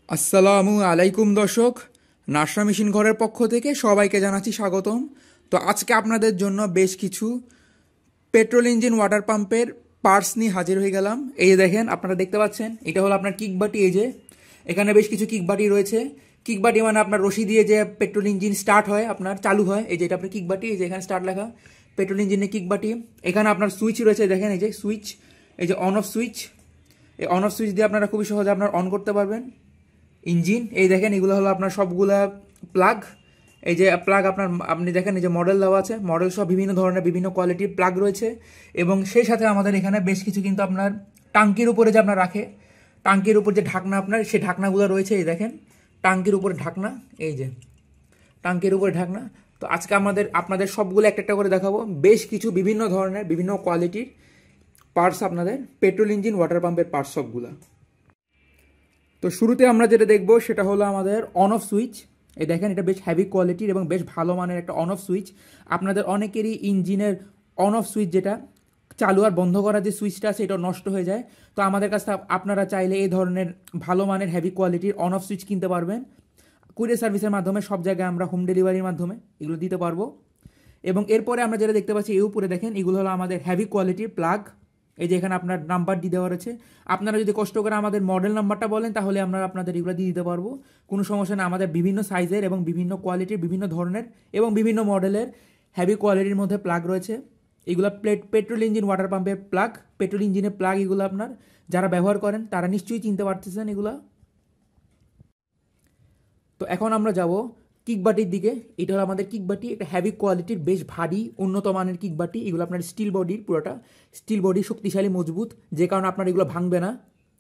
আসসালামু আলাইকুম দর্শক, নাসরা মেশিন ঘরের পক্ষ থেকে সবাইকে জানাচ্ছি স্বাগতম। তো আজকে আপনাদের জন্য বেশ কিছু পেট্রোল ইঞ্জিন ওয়াটার পাম্পের পার্টস নিয়ে হাজির হয়ে গেলাম। এই যে দেখেন, আপনারা দেখতে পাচ্ছেন, এটা হলো আপনার কিকবাটি। এই যে এখানে বেশ কিছু কিকবাটি রয়েছে। কিকবাটি মানে আপনার রশি দিয়ে যে পেট্রোল ইঞ্জিন স্টার্ট হয়, আপনার চালু হয়। এই যে এটা আপনার কিকবাটি, এই যে এখানে স্টার্ট লেখা, পেট্রোল ইঞ্জিনের কিকবাটি। এখানে আপনার সুইচ রয়েছে, দেখেন এই যে সুইচ, এই যে অন অফ সুইচ। এই অন অফ সুইচ দিয়ে আপনারা খুবই সহজে আপনার অন করতে পারবেন ইঞ্জিন। এই দেখেন, এগুলো হলো আপনার সবগুলা প্লাগ। এই যে প্লাগ আপনার, আপনি দেখেন এই যে মডেল দেওয়া আছে, মডেল সব বিভিন্ন ধরনের বিভিন্ন কোয়ালিটির প্লাগ রয়েছে। এবং সেই সাথে আমাদের এখানে বেশ কিছু কিন্তু আপনার টাঙ্কির উপরে যে আপনার রাখে, টাঙ্কির উপর যে ঢাকনা আপনার, সেই ঢাকনাগুলো রয়েছে। এই দেখেন টাঙ্কির উপরে ঢাকনা, এই যে টাঙ্কির উপরে ঢাকনা। তো আজকে আপনাদের সবগুলো একটা একটা করে দেখাবো। বেশ কিছু বিভিন্ন ধরনের বিভিন্ন কোয়ালিটির পার্টস, আপনাদের পেট্রোল ইঞ্জিন ওয়াটার পাম্পের পার্টস সবগুলা। তো শুরুতে আমরা যেটা দেখব সেটা হলো আমাদের অন অফ সুইচ। এই দেখেন, এটা বেশ হেভি কোয়ালিটির এবং বেশ ভালো মানের একটা অন অফ সুইচ। আপনাদের অনেকেরই ইঞ্জিনের অন অফ সুইচ, যেটা চালু আর বন্ধ করার যে সুইচটা আছে, এটা নষ্ট হয়ে যায়। তো আমাদের কাছে আপনারা চাইলে এই ধরনের ভালো মানের হেভি কোয়ালিটির অন অফ সুইচ কিনতে পারবেন। কুরিয়ার সার্ভিসের মাধ্যমে সব জায়গায় আমরা হোম ডেলিভারির মাধ্যমে এগুলো দিতে পারবো। এবং এরপরে আমরা যেটা দেখতে পাচ্ছি, এই উপরে দেখেন, এগুলো হলো আমাদের হেভি কোয়ালিটির প্লাগ। এই যে এখানে আপনার নাম্বার দিয়ে দেওয়া রয়েছে। আপনারা যদি কষ্ট করে আমাদের মডেল নাম্বারটা বলেন, তাহলে আমরা আপনাদের এগুলো দিয়ে দিতে পারবো, কোনো সমস্যা না। আমাদের বিভিন্ন সাইজের এবং বিভিন্ন কোয়ালিটির, বিভিন্ন ধরনের এবং বিভিন্ন মডেলের হেভি কোয়ালিটির মধ্যে প্লাগ রয়েছে। এগুলো পেট্রোল ইঞ্জিন ওয়াটার পাম্পের প্লাগ, পেট্রোল ইঞ্জিনের প্লাগ। এগুলো আপনার যারা ব্যবহার করেন তারা নিশ্চয়ই চিনতে পারতেছেন এগুলা। তো এখন আমরা যাব কিকবাটির দিকে। এটা হলো আমাদের কিকবাটি, একটা হেভি কোয়ালিটির বেশ ভারী উন্নত মানের কিকবাটি। এগুলো আপনার স্টিল বডির, পুরোটা স্টিল বডি, শক্তিশালী মজবুত, যে কারণে আপনার এগুলো ভাঙবে না।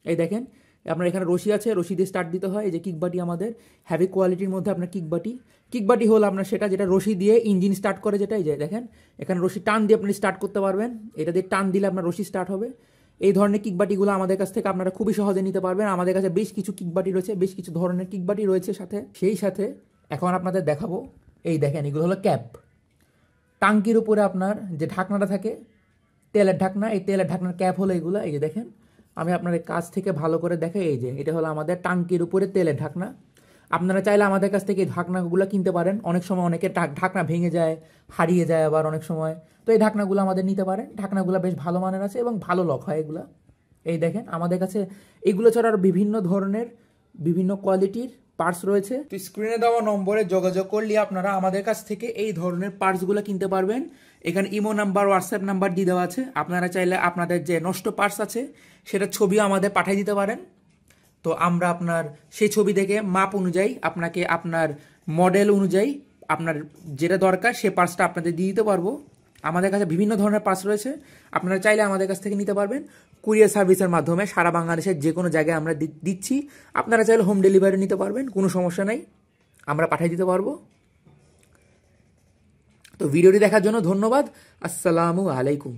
এই দেখেন, আপনার এখানে রশি আছে, রশি দিয়ে স্টার্ট দিতে হয়। এই যে কিকবাটি আমাদের হেভি কোয়ালিটির মধ্যে আপনার কিকবাটি। কিকবাটি হলো আপনার সেটা যেটা রশি দিয়ে ইঞ্জিন স্টার্ট করে, যেটা এই যে দেখেন এখানে রশি টান দিয়ে আপনি স্টার্ট করতে পারবেন। এটা দিয়ে টান দিলে আপনার রশি স্টার্ট হবে। এই ধরনের কিকবাটিগুলো আমাদের কাছ থেকে আপনারা খুবই সহজে নিতে পারবেন। আমাদের কাছে বেশ কিছু কিকবাটি রয়েছে, বেশ কিছু ধরনের কিকবাটি রয়েছে সাথে। সেই সাথে এখন আপনাদের দেখাবো, এই দেখেন এগুলো হলো ক্যাপ। টাঙ্কির উপরে আপনার যে ঢাকনাটা থাকে, তেলের ঢাকনা, এই তেলের ঢাকনার ক্যাপ হলো এগুলো। এই যে দেখেন, আমি আপনাদের কাছ থেকে ভালো করে দেখাই। এই যে এটা হলো আমাদের টাঙ্কির উপরে তেলের ঢাকনা। আপনারা চাইলে আমাদের কাছ থেকে এই ঢাকনাগুলো কিনতে পারেন। অনেক সময় অনেকে ঢাকনা ভেঙে যায়, হারিয়ে যায় আবার অনেক সময়। তো এই ঢাকনাগুলো আমাদের নিতে পারেন। ঢাকনাগুলো বেশ ভালো মানের আছে এবং ভালো লক হয় এগুলো। এই দেখেন আমাদের কাছে এগুলো ছাড়া আরও বিভিন্ন ধরনের বিভিন্ন কোয়ালিটির পার্টস রয়েছে। তো স্ক্রিনে দেওয়া নম্বরে যোগাযোগ করলে আপনারা আমাদের কাছ থেকে এই ধরনের পার্টসগুলো কিনতে পারবেন। এখানে ইমো নাম্বার, হোয়াটসঅ্যাপ নাম্বার দিয়ে দেওয়া আছে। আপনারা চাইলে আপনাদের যে নষ্ট পার্টস আছে সেটা ছবিও আমাদের পাঠিয়ে দিতে পারেন। তো আমরা আপনার সেই ছবি দেখে মাপ অনুযায়ী আপনাকে আপনার মডেল অনুযায়ী আপনার যেটা দরকার সে পার্টসটা আপনাদের দিয়ে দিতে পারবো। আমাদের কাছে বিভিন্ন ধরনের পার্টস রয়েছে, আপনারা চাইলে আমাদের কাছ থেকে নিতে পারবেন। কুরিয়ার সার্ভিসের মাধ্যমে সারা বাংলাদেশের যে কোনো জায়গায় আমরা দিচ্ছি। আপনারা চাইলে হোম ডেলিভারি নিতে পারবেন, কোনো সমস্যা নেই, আমরা পাঠিয়ে দিতে পারবো। তো ভিডিওটি দেখার জন্য ধন্যবাদ। আসসালামু আলাইকুম।